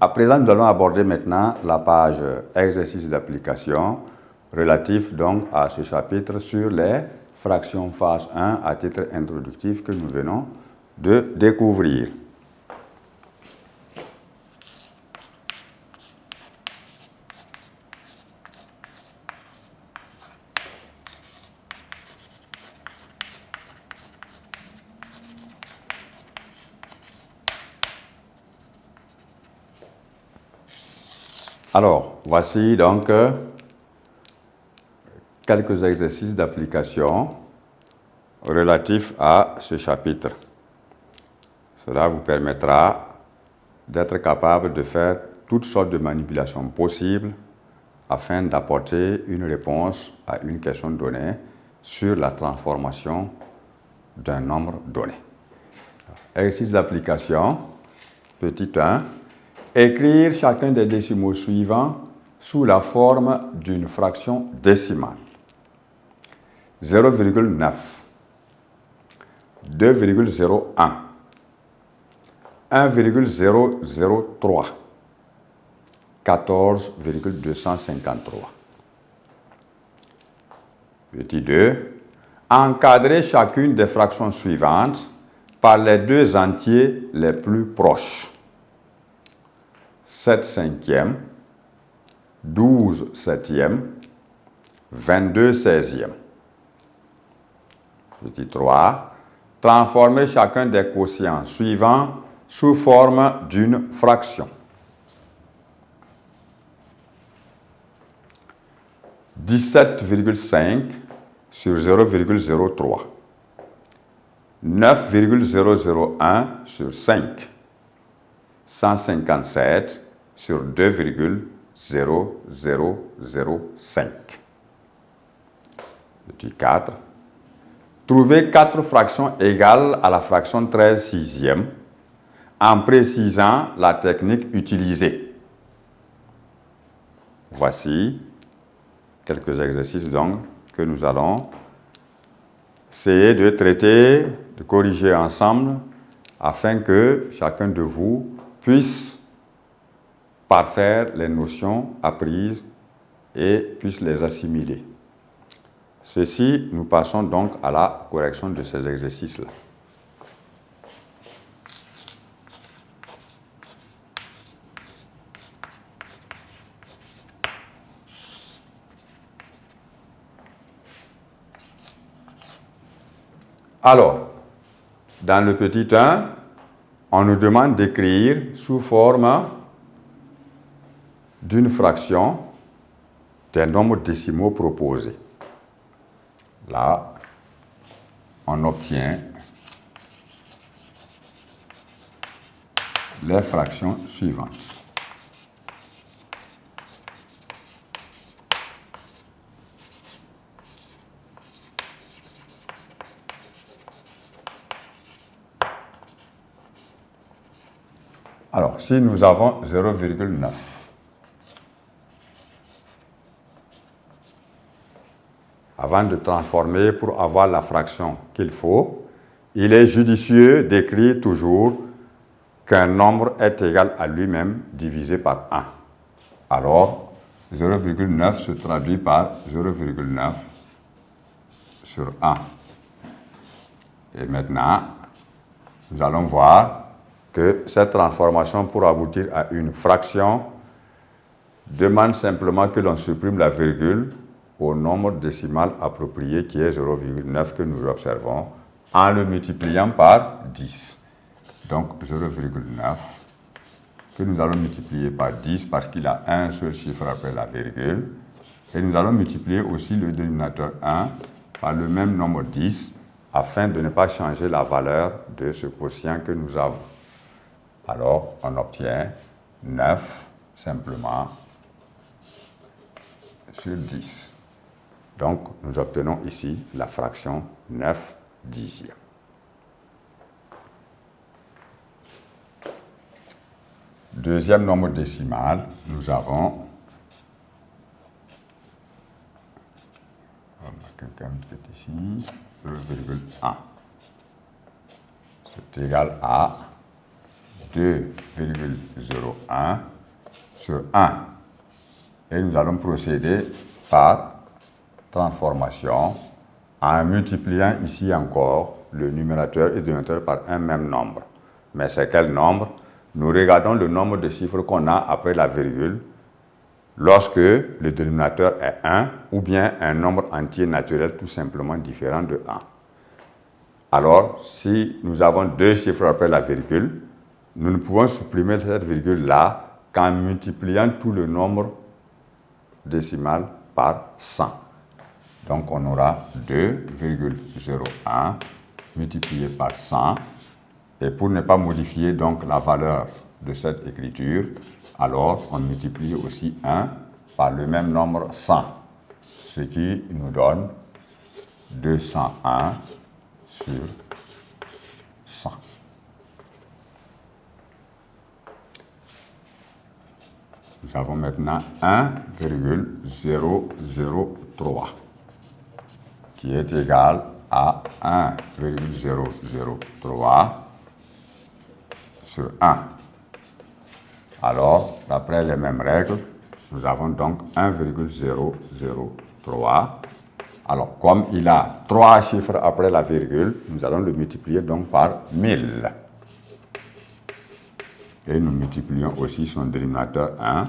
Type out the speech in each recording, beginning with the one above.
À présent, nous allons aborder maintenant la page exercice d'application relatif donc à ce chapitre sur les fractions phase 1 à titre introductif que nous venons de découvrir. Alors, voici donc quelques exercices d'application relatifs à ce chapitre. Cela vous permettra d'être capable de faire toutes sortes de manipulations possibles afin d'apporter une réponse à une question donnée sur la transformation d'un nombre donné. Exercice d'application, petit 1. Écrire chacun des décimaux suivants sous la forme d'une fraction décimale. 0,9, 2,01, 1,003, 14,253. Petit 2. Encadrer chacune des fractions suivantes par les deux entiers les plus proches. 7 cinquièmes, 12 septièmes, 22 seizièmes. Petit 3. Transformer chacun des quotients suivants sous forme d'une fraction. 17,5 sur 0,03. 9,001 sur 5. 157 sur 2,0005. Petit 4. Trouver 4 fractions égales à la fraction 13 sixième en précisant la technique utilisée. Voici quelques exercices donc que nous allons essayer de traiter, de corriger ensemble afin que chacun de vous puisse parfaire les notions apprises et puisse les assimiler. Ceci, nous passons donc à la correction de ces exercices-là. Alors, dans le petit 1, on nous demande d'écrire sous forme d'une fraction des nombres décimaux proposés. Là, on obtient les fractions suivantes. Alors, si nous avons 0,9, avant de transformer pour avoir la fraction qu'il faut, il est judicieux d'écrire toujours qu'un nombre est égal à lui-même divisé par 1. Alors, 0,9 se traduit par 0,9 sur 1. Et maintenant, nous allons voir que cette transformation pour aboutir à une fraction demande simplement que l'on supprime la virgule au nombre décimal approprié qui est 0,9 que nous observons en le multipliant par 10. Donc 0,9 que nous allons multiplier par 10 parce qu'il a un seul chiffre après la virgule. Et nous allons multiplier aussi le dénominateur 1 par le même nombre 10 afin de ne pas changer la valeur de ce quotient que nous avons. Alors, on obtient 9 simplement sur 10. Donc, nous obtenons ici la fraction 9 dixièmes. Deuxième nombre décimal, nous avons ici 0,1. C'est égal à 2,01 sur 1. Et nous allons procéder par transformation en multipliant ici encore le numérateur et le dénominateur par un même nombre. Mais c'est quel nombre? Nous regardons le nombre de chiffres qu'on a après la virgule lorsque le dénominateur est 1 ou bien un nombre entier naturel tout simplement différent de 1. Alors, si nous avons deux chiffres après la virgule, nous ne pouvons supprimer cette virgule-là qu'en multipliant tout le nombre décimal par 100. Donc, on aura 2,01 multiplié par 100. Et pour ne pas modifier donc la valeur de cette écriture, alors on multiplie aussi 1 par le même nombre 100, ce qui nous donne 201 sur 100. Nous avons maintenant 1,003 qui est égal à 1,003 sur 1. Alors, d'après les mêmes règles, nous avons donc 1,003. Alors, comme il a 3 chiffres après la virgule, nous allons le multiplier donc par 1000. Et nous multiplions aussi son dénominateur 1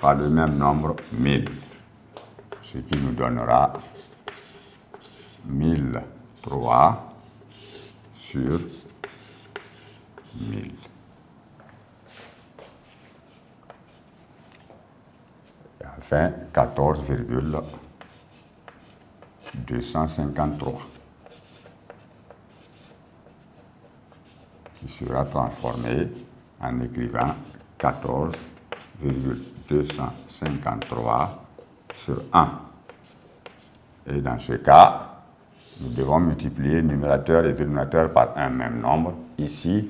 par le même nombre 1000, ce qui nous donnera 1003 sur 1000. Et enfin, 14,253 qui sera transformé en écrivant 14,253 sur 1. Et dans ce cas, nous devons multiplier numérateur et dénominateur par un même nombre. Ici,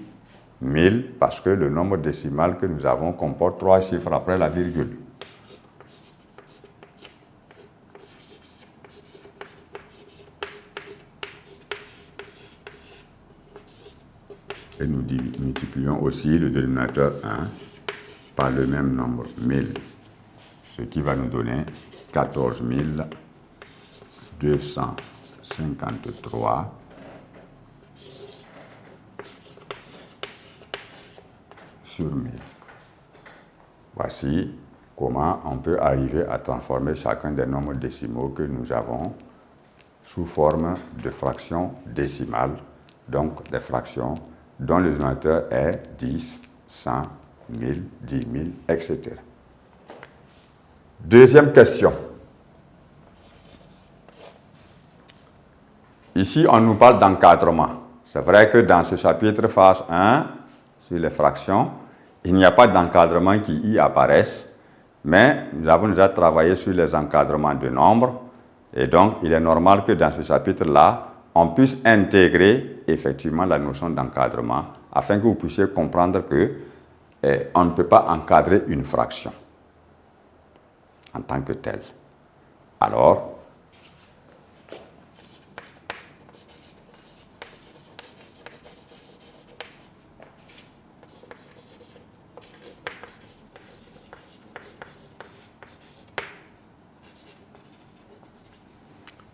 1000, parce que le nombre décimal que nous avons comporte 3 chiffres après la virgule. Et nous multiplions aussi le dénominateur 1 par le même nombre 1000, ce qui va nous donner 14 253 sur 1000. Voici comment on peut arriver à transformer chacun des nombres décimaux que nous avons sous forme de fractions décimales, donc des fractions dont le dénominateur est 10, 100, 1000, 10 000, etc. Deuxième question. Ici, on nous parle d'encadrement. C'est vrai que dans ce chapitre phase 1, sur les fractions, il n'y a pas d'encadrement qui y apparaissent, mais nous avons déjà travaillé sur les encadrements de nombres, et donc il est normal que dans ce chapitre-là, on puisse intégrer effectivement la notion d'encadrement, afin que vous puissiez comprendre qu'on ne peut pas encadrer une fraction en tant que telle. Alors,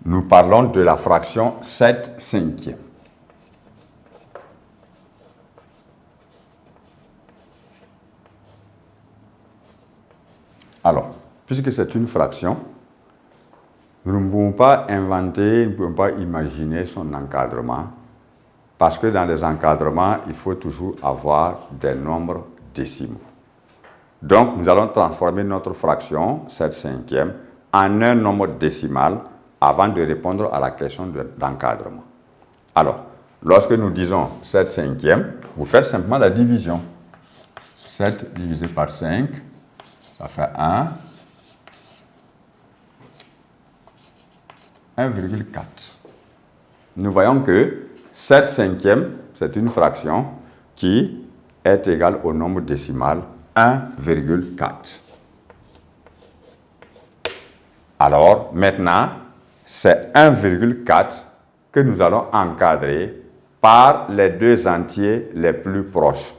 nous parlons de la fraction 7/5. Alors, puisque c'est une fraction, nous ne pouvons pas inventer, nous ne pouvons pas imaginer son encadrement, parce que dans les encadrements, il faut toujours avoir des nombres décimaux. Donc, nous allons transformer notre fraction 7/5 en un nombre décimal avant de répondre à la question d'encadrement. Alors, lorsque nous disons 7/5, vous faites simplement la division. 7 divisé par 5, ça fait 1,4. Nous voyons que 7/5, c'est une fraction qui est égale au nombre décimal 1,4. Alors, maintenant, c'est 1,4 que nous allons encadrer par les deux entiers les plus proches.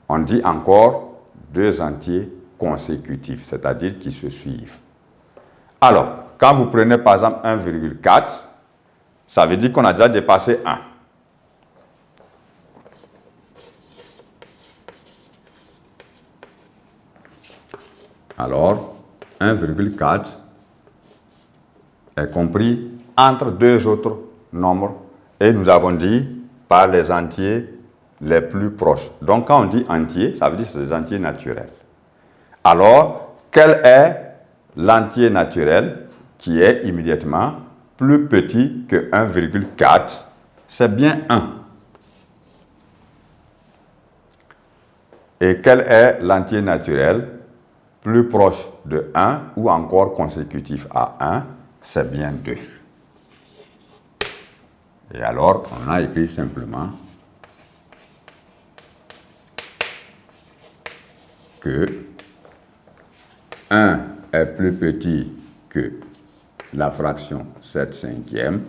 On dit encore deux entiers consécutifs, c'est-à-dire qui se suivent. Alors, quand vous prenez par exemple 1,4, ça veut dire qu'on a déjà dépassé 1. Alors, 1,4 est compris entre deux autres nombres et nous avons dit par les entiers les plus proches. Donc, quand on dit entier, ça veut dire que c'est des entiers naturels. Alors, quel est l'entier naturel qui est immédiatement plus petit que 1,4? C'est bien 1. Et quel est l'entier naturel plus proche de 1 ou encore consécutif à 1? C'est bien 2. Et alors, on a écrit simplement que 1 est plus petit que la fraction 7/5,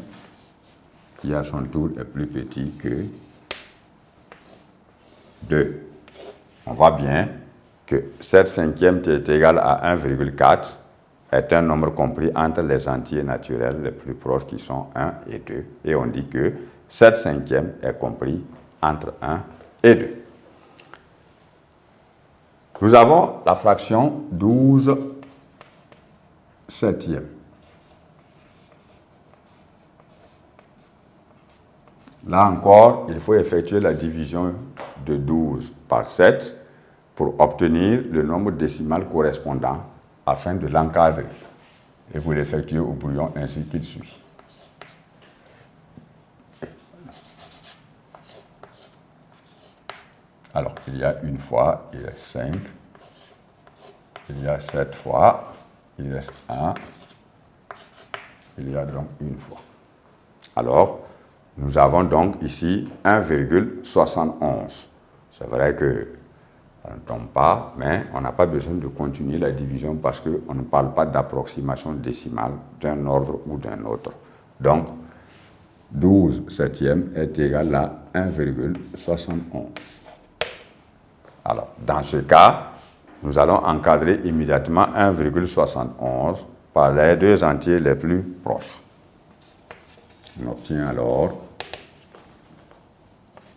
qui à son tour est plus petit que 2. On voit bien que 7/5 qui est égal à 1,4 est un nombre compris entre les entiers naturels les plus proches qui sont 1 et 2. Et on dit que 7/5 est compris entre 1 et 2. Nous avons la fraction 12/7. Là encore, il faut effectuer la division de 12 par 7 pour obtenir le nombre décimal correspondant afin de l'encadrer. Et vous l'effectuez au brouillon ainsi qu'il suit. Alors, il y a une fois, il reste 5. Il y a 7 fois, il reste 1. Il y a donc une fois. Alors, nous avons donc ici 1,71. C'est vrai que ça ne tombe pas, mais on n'a pas besoin de continuer la division parce qu'on ne parle pas d'approximation décimale d'un ordre ou d'un autre. Donc, 12/7 est égal à 1,71. Alors, dans ce cas, nous allons encadrer immédiatement 1,71 par les deux entiers les plus proches. On obtient alors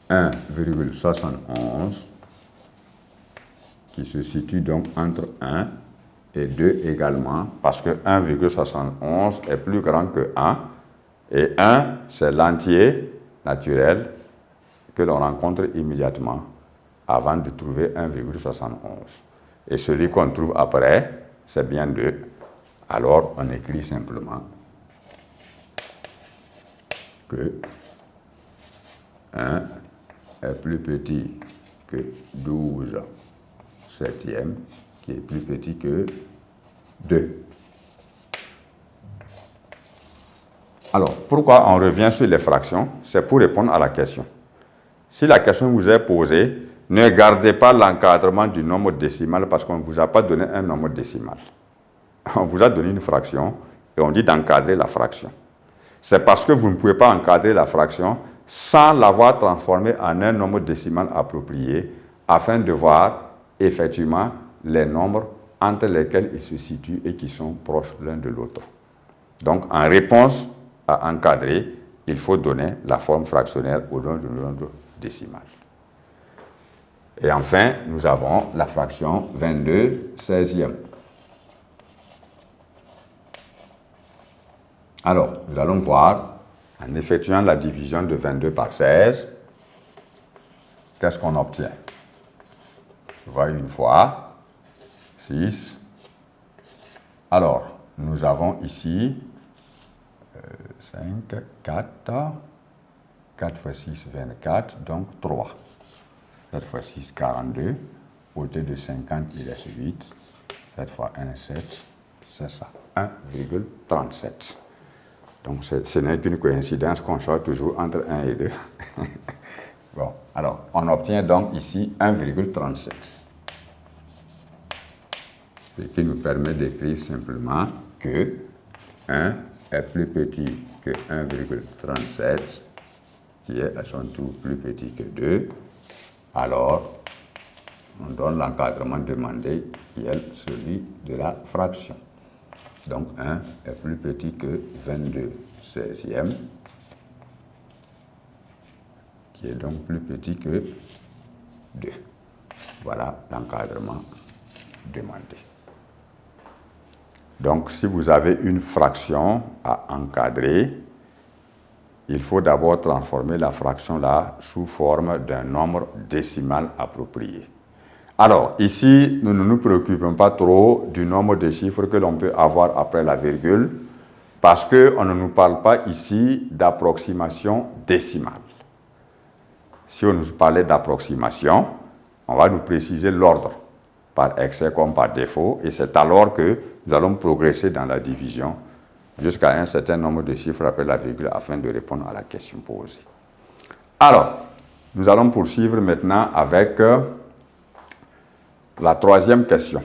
1,71 qui se situe donc entre 1 et 2 également, parce que 1,71 est plus grand que 1, et 1, c'est l'entier naturel que l'on rencontre immédiatement avant de trouver 1,71. Et celui qu'on trouve après, c'est bien 2. Alors, on écrit simplement que 1 est plus petit que 12/7, qui est plus petit que 2. Alors, pourquoi on revient sur les fractions? C'est pour répondre à la question. Si la question vous est posée, ne gardez pas l'encadrement du nombre décimal parce qu'on ne vous a pas donné un nombre décimal. On vous a donné une fraction et on dit d'encadrer la fraction. C'est parce que vous ne pouvez pas encadrer la fraction sans l'avoir transformée en un nombre décimal approprié afin de voir effectivement les nombres entre lesquels ils se situent et qui sont proches l'un de l'autre. Donc, en réponse à encadrer, il faut donner la forme fractionnaire au nom de nombre décimal. Et enfin, nous avons la fraction 22/16. Alors, nous allons voir, en effectuant la division de 22 par 16, qu'est-ce qu'on obtient? Je vois une fois, 6. Alors, nous avons ici 5, 4, 4 fois 6, 24, donc 3. 7 fois 6, 42. Côté de 50, il reste 8. 7 fois 1, 7. C'est ça, 1,37. Donc, ce n'est qu'une coïncidence qu'on choisit toujours entre 1 et 2. Bon, alors, on obtient donc ici 1,37. Ce qui nous permet d'écrire simplement que 1 est plus petit que 1,37, qui est à son tour plus petit que 2. Alors, on donne l'encadrement demandé qui est celui de la fraction. Donc 1 est plus petit que 22 16e, qui est donc plus petit que 2. Voilà l'encadrement demandé. Donc si vous avez une fraction à encadrer, il faut d'abord transformer la fraction là sous forme d'un nombre décimal approprié. Alors, ici, nous ne nous préoccupons pas trop du nombre de chiffres que l'on peut avoir après la virgule, parce qu'on ne nous parle pas ici d'approximation décimale. Si on nous parlait d'approximation, on va nous préciser l'ordre, par excès comme par défaut, et c'est alors que nous allons progresser dans la division jusqu'à un certain nombre de chiffres après la virgule afin de répondre à la question posée. Alors, nous allons poursuivre maintenant avec la troisième question.